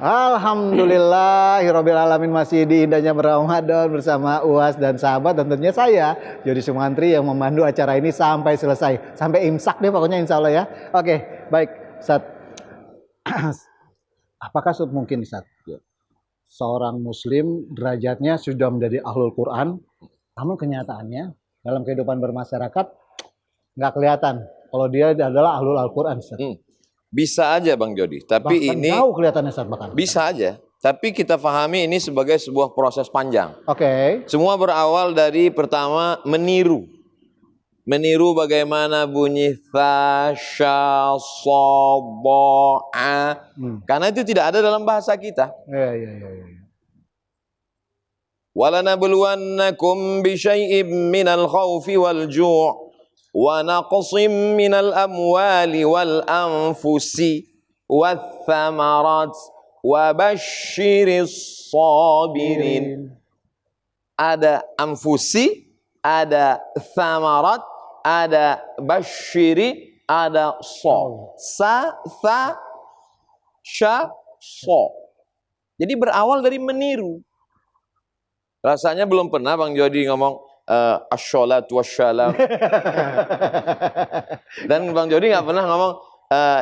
Alhamdulillahirabbil alamin, masih di indahnya Ramadan bersama Uas dan sahabat, dan tentunya saya Jody Sumantri yang memandu acara ini sampai selesai, sampai imsak deh pokoknya insya Allah ya. Oke, baik Ustaz. Apakah mungkin Ustaz seorang muslim derajatnya sudah menjadi ahlul Quran, namun kenyataannya dalam kehidupan bermasyarakat nggak kelihatan kalau dia adalah ahlul Al-Quran, Ustaz? Bisa aja Bang Jody, tapi bahkan ini jauh kelihatannya, Ustaz, bahkan. Bisa aja, tapi kita pahami ini sebagai sebuah proses panjang. Oke. Semua berawal dari pertama meniru bagaimana bunyi tha, sha, so, bo, a. Karena itu tidak ada dalam bahasa kita. Iya. وَلَنَبْلُوَنَّكُمْ بِشَيْءٍ مِّنَ الْخَوْفِ وَالْجُوعِ وَنَقْصٍ مِّنَ الْأَمْوَالِ وَالْأَنفُسِ وَالثَّمَرَاتِ وَبَشِّرِ الصَّابِرِينَ. Ada anfusi, ada thamarat, ada bashiri, ada so. Sa, tha, sha, so. Jadi berawal dari meniru. Rasanya belum pernah Bang Jody ngomong as-sholatu wassalam. Dan Bang Jody nggak pernah ngomong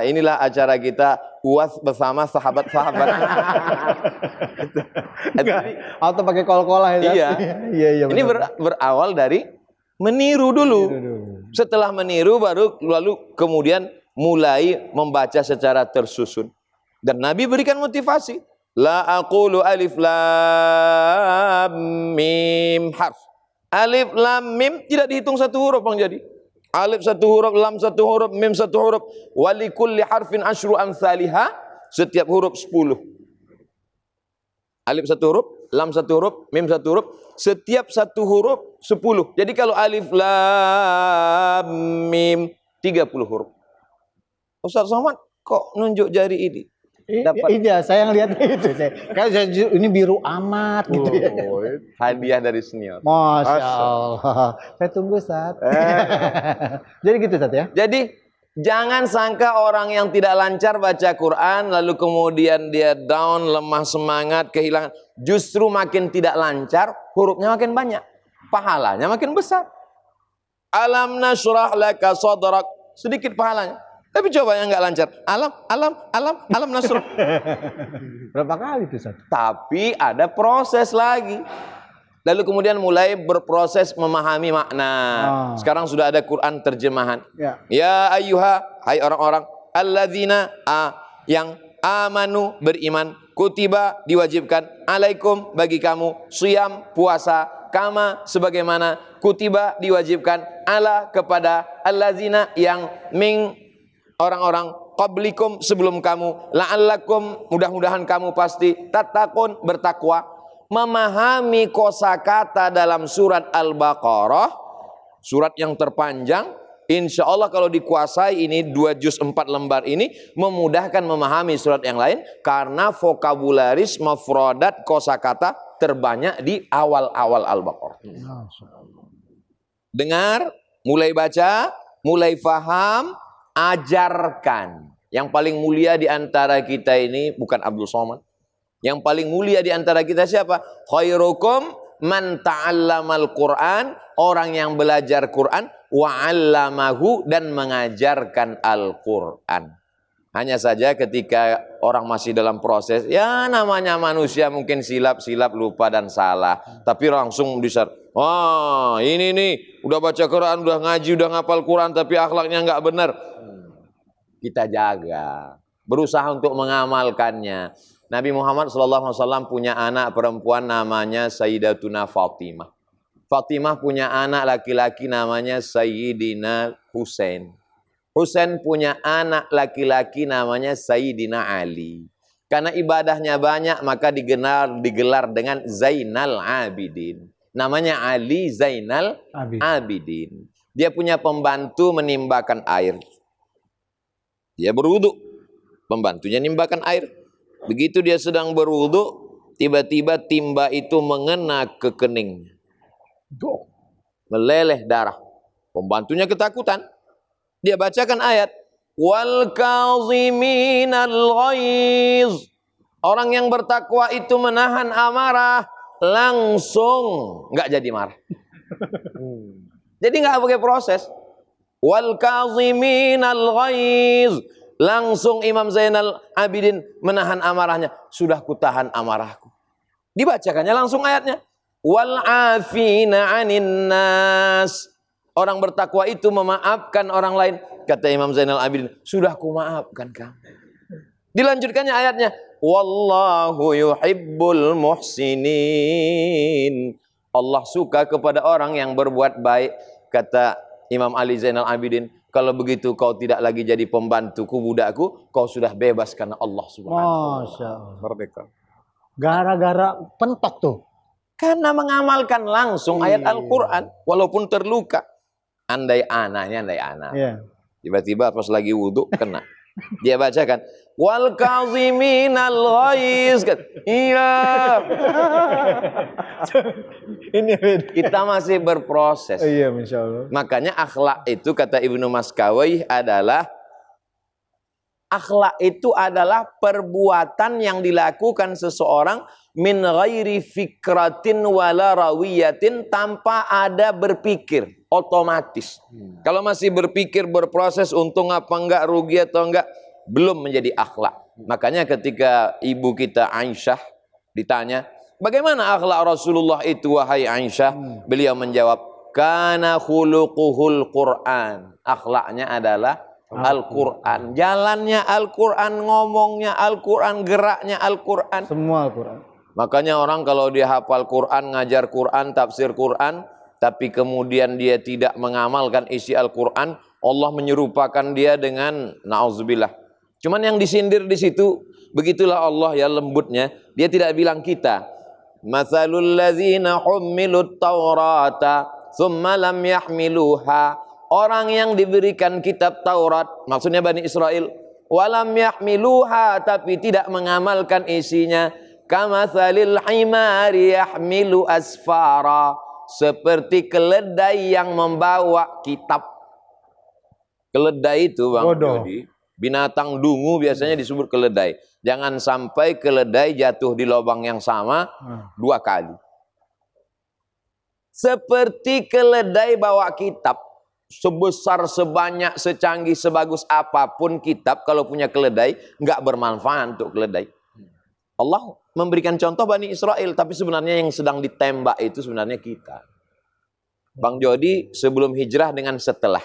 inilah acara kita Uas bersama sahabat-sahabat. Atau pakai kol-kolah ya. Iya. Ini berawal dari meniru dulu. Setelah meniru baru lalu kemudian mulai membaca secara tersusun. Dan Nabi berikan motivasi. La aqulu alif lam mim harf. Alif lam mim tidak dihitung satu huruf Bang Jadi. Alif satu huruf, lam satu huruf, mim satu huruf. Walikulli harfin asyru amsalihha. Setiap huruf 10. Alif satu huruf, lam satu huruf, mim satu huruf. Setiap satu huruf 10. Jadi kalau alif lam mim 30 huruf. Ustaz Somad kok nunjuk jari ini? Iya, saya ngeliat itu. Kayak ini biru amat gitu ya. Hadiah dari senior. Masya Allah. Saya tunggu Ustaz. Jadi gitu Ustaz ya. Jadi jangan sangka orang yang tidak lancar baca Quran lalu kemudian dia down, lemah semangat, kehilangan. Justru makin tidak lancar, hurufnya makin banyak, pahalanya makin besar. Alam nashrah laka sadrak, sedikit pahalanya. Tapi coba yang nggak lancar, alam nasrah. Berapa kali itu Ustaz? Tapi ada proses lagi. Lalu kemudian mulai berproses memahami makna. Sekarang sudah ada Quran terjemahan. Ya ayyuha, hai orang-orang, alladzina yang amanu beriman, kutiba diwajibkan, alaikum bagi kamu, siyam puasa, kama sebagaimana, kutiba diwajibkan, ala kepada alladzina yang orang-orang qablikum sebelum kamu, la'allakum mudah-mudahan kamu pasti tattaqun bertakwa. Memahami kosakata dalam surat Al-Baqarah, surat yang terpanjang, insya Allah kalau dikuasai ini 2 juz 4 lembar ini memudahkan memahami surat yang lain karena vokabularis mafrodat kosakata terbanyak di awal-awal Al-Baqarah. Dengar, mulai baca, mulai faham, ajarkan. Yang paling mulia di antara kita ini bukan Abdul Somad. Yang paling mulia di antara kita siapa? Khairukum man ta'allamal Qur'an, orang yang belajar Quran wa 'allamahu dan mengajarkan Al-Qur'an. Hanya saja ketika orang masih dalam proses, ya namanya manusia mungkin silap, lupa dan salah. Tapi langsung disar, wah ini nih udah baca Quran, udah ngaji, udah ngapal Quran tapi akhlaknya nggak benar. Kita jaga, berusaha untuk mengamalkannya. Nabi Muhammad SAW punya anak perempuan namanya Sayyidatuna Fatimah. Fatimah punya anak laki-laki namanya Sayyidina Husain. Husain punya anak laki-laki namanya Sayyidina Ali. Karena ibadahnya banyak maka digelar dengan Zainal Abidin. Namanya Ali Zainal Abidin. Dia punya pembantu menimbakan air. Dia berwudu, pembantunya nimbakan air. Begitu dia sedang berwudu, tiba-tiba timba itu mengena ke keningnya. Meleleh darah. Pembantunya ketakutan. Dia bacakan ayat. Wal kaziminal ghaiz. Orang yang bertakwa itu menahan amarah, langsung nggak jadi marah. Jadi nggak pakai proses. Wal kaziminal ghaiz, langsung Imam Zainal Abidin menahan amarahnya. Sudah kutahan amarahku. Dibacakannya langsung ayatnya. Wal afina 'anin nas. Orang bertakwa itu memaafkan orang lain. Kata Imam Zainal Abidin, sudah kumaafkan kamu. Dilanjutkannya ayatnya. Wallahu yuhibbul muhsinin. Allah suka kepada orang yang berbuat baik. Kata Imam Ali Zainal Abidin, kalau begitu kau tidak lagi jadi pembantuku, budakku, kau sudah bebas karena Allah Subhanahu wa ta'ala. Masya Allah. Merdeka. Gara-gara pentok tuh. Karena mengamalkan langsung ayat Al-Quran, walaupun terluka. Andai anak. Iya. Tiba-tiba pas lagi wudhu, kena. Dia bacakan, wal kaziminal ghaiz. Iya. Ini beda. Kita masih berproses. Iya, Masya Allah. Makanya akhlak itu kata Ibnu Maskawai adalah akhlak itu adalah perbuatan yang dilakukan seseorang min ghairi fikratin wala rawiyatin, tanpa ada berpikir, otomatis. Kalau masih berpikir, berproses, untung apa enggak, rugi atau enggak, belum menjadi akhlak. Makanya ketika ibu kita Aisyah ditanya, bagaimana akhlak Rasulullah itu wahai Aisyah? Beliau menjawab, kana khuluquhul Quran. Akhlaknya adalah Al-Quran. Jalannya Al-Quran, ngomongnya Al-Quran, geraknya Al-Quran. Semua Al-Quran. Makanya orang kalau dia hafal Quran, ngajar Quran, tafsir Quran, tapi kemudian dia tidak mengamalkan isi Al-Quran, Allah menyerupakan dia dengan na'udzubillah. Cuman yang disindir di situ, begitulah Allah ya lembutnya. Dia tidak bilang kita. Matsalul ladzina hummilut taurata tsumma lam yahmiluha. Orang yang diberikan kitab Taurat, maksudnya Bani Israel, walam yahmiluha, tapi tidak mengamalkan isinya. Kamatsalil himari yahmilu asfara, seperti keledai yang membawa kitab. Keledai itu Bang Jody, binatang dungu biasanya disebut keledai. Jangan sampai keledai jatuh di lubang yang sama 2 kali. Seperti keledai bawa kitab, sebesar, sebanyak, secanggih, sebagus apapun kitab, kalau punya keledai nggak bermanfaat untuk keledai. Allah memberikan contoh Bani Israel, tapi sebenarnya yang sedang ditembak itu sebenarnya kita. Bang Jody sebelum hijrah dengan setelah.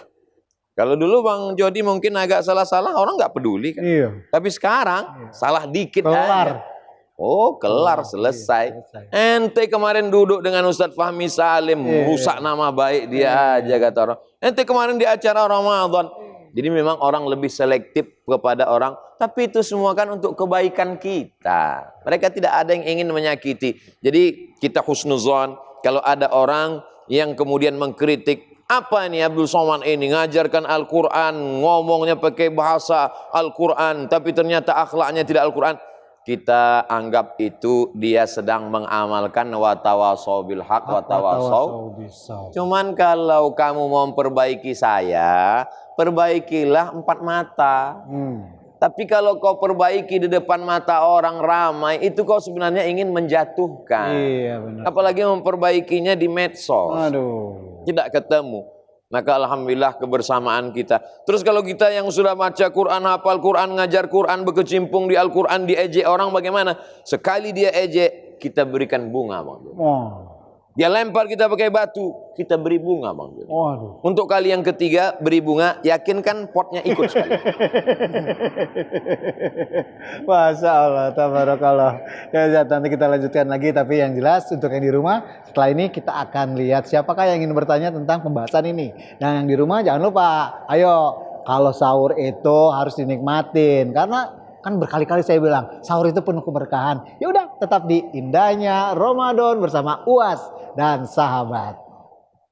Kalau dulu Bang Jody mungkin agak salah-salah, orang nggak peduli kan. Iya. Tapi sekarang salah dikit Kelar. aja. Oh, kelar, selesai. Ente kemarin duduk dengan Ustadz Fahmi Salim, rusak nama baik dia aja kata orang. Ente kemarin di acara Ramadan. Jadi memang orang lebih selektif kepada orang, tapi itu semua kan untuk kebaikan kita. Mereka tidak ada yang ingin menyakiti. Jadi kita husnuzon kalau ada orang yang kemudian mengkritik, apa ini Abdul Somad ini ngajarkan Al-Quran, ngomongnya pakai bahasa Al-Quran, tapi ternyata akhlaknya tidak Al-Quran. Kita anggap itu dia sedang mengamalkan watawasau bil haq watawasau. Cuman kalau kamu mau memperbaiki saya, perbaikilah 4 mata. Tapi kalau kau perbaiki di depan mata orang ramai, itu kau sebenarnya ingin menjatuhkan. Iya, benar. Apalagi memperbaikinya di medsos. Aduh. Tidak ketemu. Maka alhamdulillah kebersamaan kita. Terus kalau kita yang sudah baca Quran, hafal Quran, ngajar Quran, berkecimpung di Al-Quran, diejek orang bagaimana? Sekali dia ejek, kita berikan bunga Bang. Dia lempar kita pakai batu, kita beri bunga Bang. Untuk kali yang ketiga beri bunga, yakinkan potnya ikut sekali. Masya Allah, tabarakallah. Ya, nanti kita lanjutkan lagi, tapi yang jelas untuk yang di rumah, setelah ini kita akan lihat siapakah yang ingin bertanya tentang pembahasan ini. Dan yang di rumah jangan lupa, ayo kalau sahur itu harus dinikmatin, karena kan berkali-kali saya bilang sahur itu penuh keberkahan. Ya udah, tetap di indahnya Ramadan bersama Uas dan sahabat.